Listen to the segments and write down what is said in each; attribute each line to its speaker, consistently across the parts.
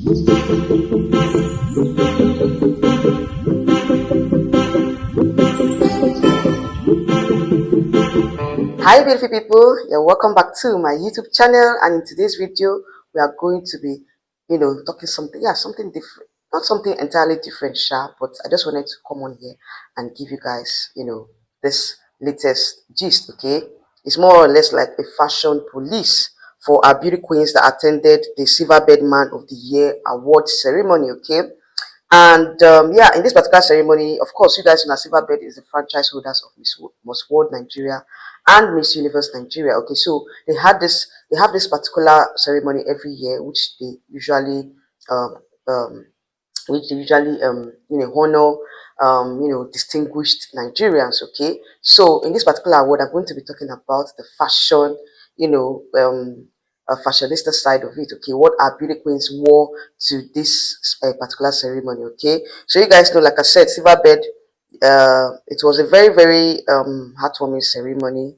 Speaker 1: Hi beautiful people, you're welcome back to my YouTube channel, and in today's video we are going to be talking something different, not something entirely different, but I just wanted to come on here and give you guys this latest gist. Okay, it's more or less like a fashion police for our beauty queens that attended the Silverbird Man of the Year award ceremony. Okay, and yeah, in this particular ceremony, of course, you guys know Silverbird is the franchise holders of Miss World Nigeria and Miss Universe Nigeria. Okay, so they have this particular ceremony every year, which they usually um, um, honor distinguished Nigerians. Okay, so in this particular award, I'm going to be talking about the fashion, fashionista side of it. Okay, what our beauty queens wore to this particular ceremony. Okay, so you guys know, like I said, Silverbird, it was a very very heartwarming ceremony,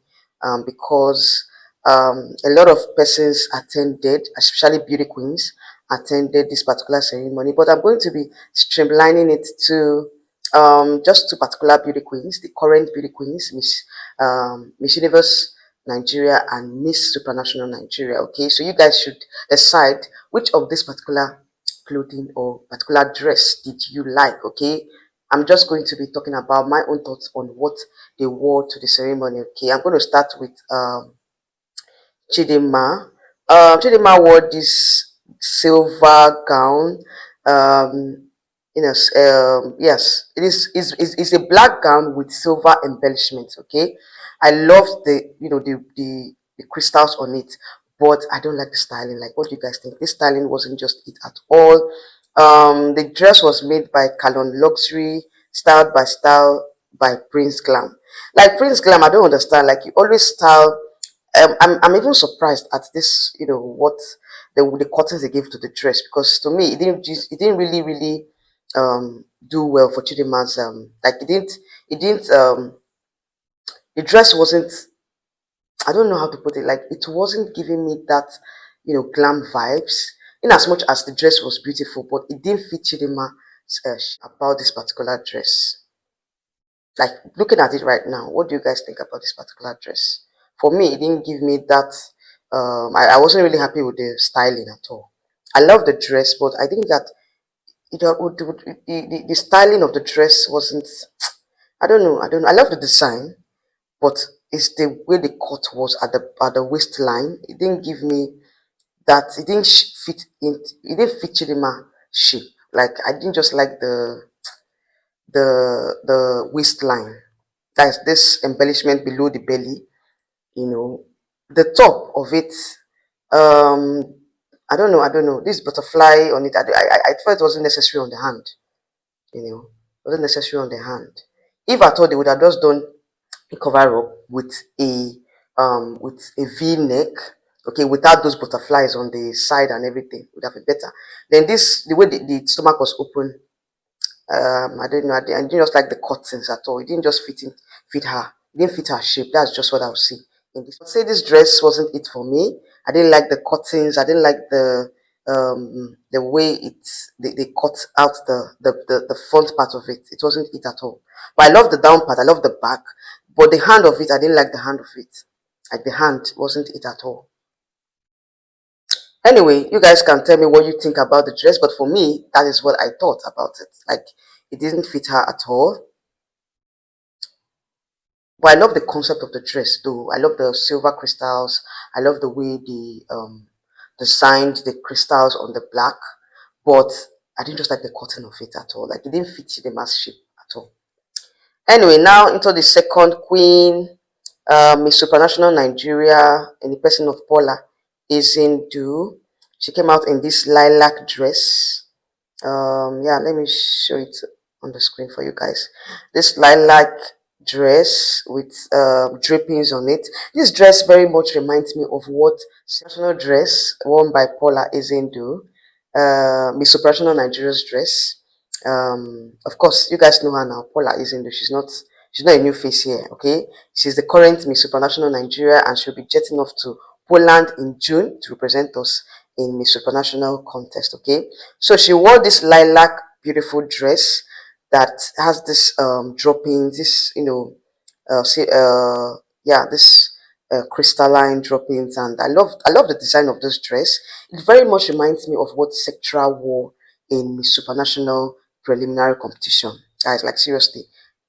Speaker 1: because a lot of persons attended, especially beauty queens attended this particular ceremony. But I'm going to be streamlining it to just two particular beauty queens, the current beauty queens, Miss Universe Nigeria and Miss Supranational Nigeria. Okay, so you guys should decide which of this particular clothing or particular dress did you like. Okay, I'm just going to be talking about my own thoughts on what they wore to the ceremony. Okay, I'm going to start with Chidinma. Chidinma wore this silver gown. Yes, it's a black gown with silver embellishments. Okay, I love the crystals on it, but I don't like the styling. Like, what do you guys think? This styling wasn't just it at all. The dress was made by Calon Luxury, styled by Prince Glam. Like Prince Glam, I don't understand. Like, you always style. I'm even surprised at this, what the cuttings they gave to the dress, because to me it didn't really do well for Chidinma's like it didn't the dress wasn't, I don't know how to put it, like it wasn't giving me that glam vibes, in as much as the dress was beautiful, but it didn't fit Chidinma about this particular dress. Like, looking at it right now, what do you guys think about this particular dress? For me, it didn't give me that. I wasn't really happy with the styling at all. I love the dress, but I think that the styling of the dress wasn't. I don't know. I don't know. I love the design, but it's the way the cut was at the waistline. It didn't give me that. It didn't fit in. It didn't fit Chidinma shape. Like, I didn't just like the waistline. That's this embellishment below the belly. The top of it. Um, I don't know. I don't know. This butterfly on it. I thought it wasn't necessary on the hand. It wasn't necessary on the hand. If I thought they would have just done a cover up with a V neck, okay, without those butterflies on the side and everything, would have been better. Then the way the stomach was open, I didn't know. I didn't just like the cuttings at all. It didn't just fit her. It didn't fit her shape. That's just what I would see in this. I'd say this dress wasn't it for me. I didn't like the cuttings. I didn't like the way they cut out the front part of it. It wasn't it at all. But I love the down part. I love the back. But the hand of it, I didn't like the hand of it. Like, the hand wasn't it at all. Anyway, you guys can tell me what you think about the dress, but for me, that is what I thought about it. Like, it didn't fit her at all. But I love the concept of the dress, though. I love the silver crystals. I love the way they designed the crystals on the black. But I didn't just like the cutting of it at all. Like, it didn't fit the mass shape at all. Anyway, now into the second queen, Miss Supranational Nigeria, in the person of Paula Ezendu. She came out in this lilac dress. Yeah, let me show it on the screen for you guys. This lilac dress with drippings on it. This dress very much reminds me of what national dress worn by Paula Ezendu, Miss Supranational Nigeria's dress. Of course, you guys know her now. Paula Ezendu. She's not a new face here. Okay, she's the current Miss Supranational Nigeria, and she'll be jetting off to Poland in June to represent us in Miss Supranational contest. Okay, so she wore this lilac beautiful dress that has this droppings, this see yeah, this crystalline droppings, and I love the design of this dress. It very much reminds me of what Sectra wore in Miss Supranational preliminary competition. Guys, like seriously,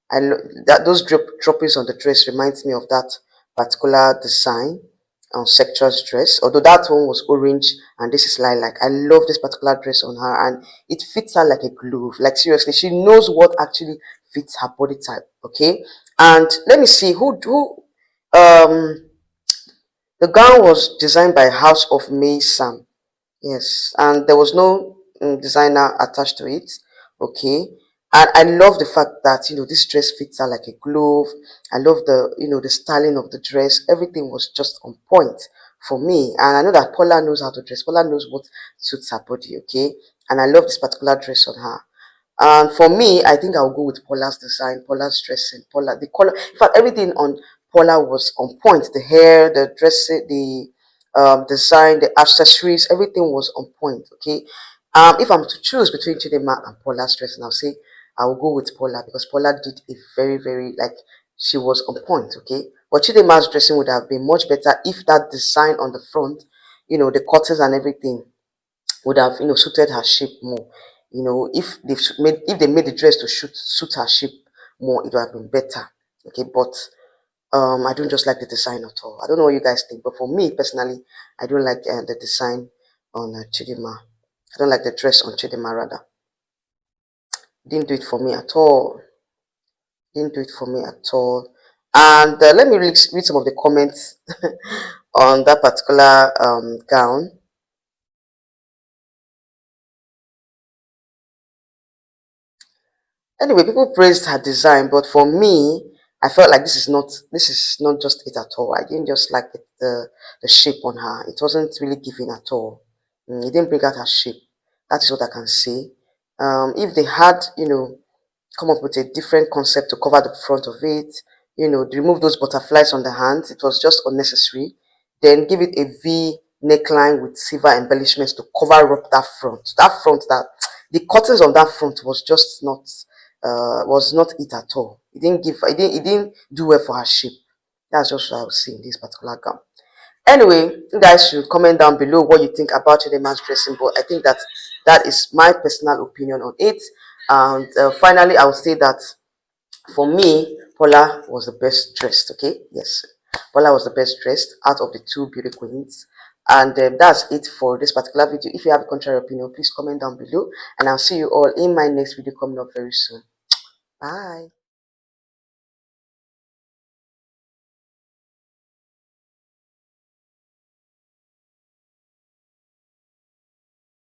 Speaker 1: that those droppings on the dress reminds me of that particular design on Sectra's dress. Although that one was orange and this is lilac, I love this particular dress on her, and it fits her like a glove. Like seriously, she knows what actually fits her body type. Okay, and let me see who the gown was designed by House of Nyesom. Yes, and there was no designer attached to it. Okay, and I love the fact that this dress fits her like a glove. I love the styling of the dress. Everything was just on point for me, and I know that Paula knows how to dress. Paula knows what suits her body. Okay, and I love this particular dress on her. And for me, I think I'll go with Paula's design, Paula's dressing, Paula, the color. In fact, everything on Paula was on point. The hair, the dressing, the design, the accessories, everything was on point. Okay. If I'm to choose between Chidinma and Paula's dressing, I'll say I will go with Paula because Paula did a very, very like she was on point. Okay. But Chidinma's dressing would have been much better if that design on the front, the cutters and everything would have suited her shape more. If they made the dress to suit her shape more, it would have been better. Okay, but I don't just like the design at all. I don't know what you guys think, but for me personally, I don't like the design on Chidinma. I don't like the dress on Chidinma rather. Didn't do it for me at all. Didn't do it for me at all. And let me read some of the comments on that particular gown. Anyway, people praised her design, but for me, I felt like this is not just it at all. I didn't just like the shape on her. It wasn't really giving at all. It didn't bring out her shape. That is what I can say. If they had, come up with a different concept to cover the front of it, remove those butterflies on the hands, it was just unnecessary. Then give it a V neckline with silver embellishments to cover up that front. That the cuttings on that front was not it at all. It didn't do well for her shape. That's just what I was saying this particular gown. Anyway, you guys should comment down below what you think about Chidinma's dressing, but I think that is my personal opinion on it. And finally, I would say that for me, Paula was the best dressed. Okay, yes, Paula was the best dressed out of the two beauty queens. And that's it for this particular video. If you have a contrary opinion, please comment down below, and I'll see you all in my next video coming up very soon. Bye.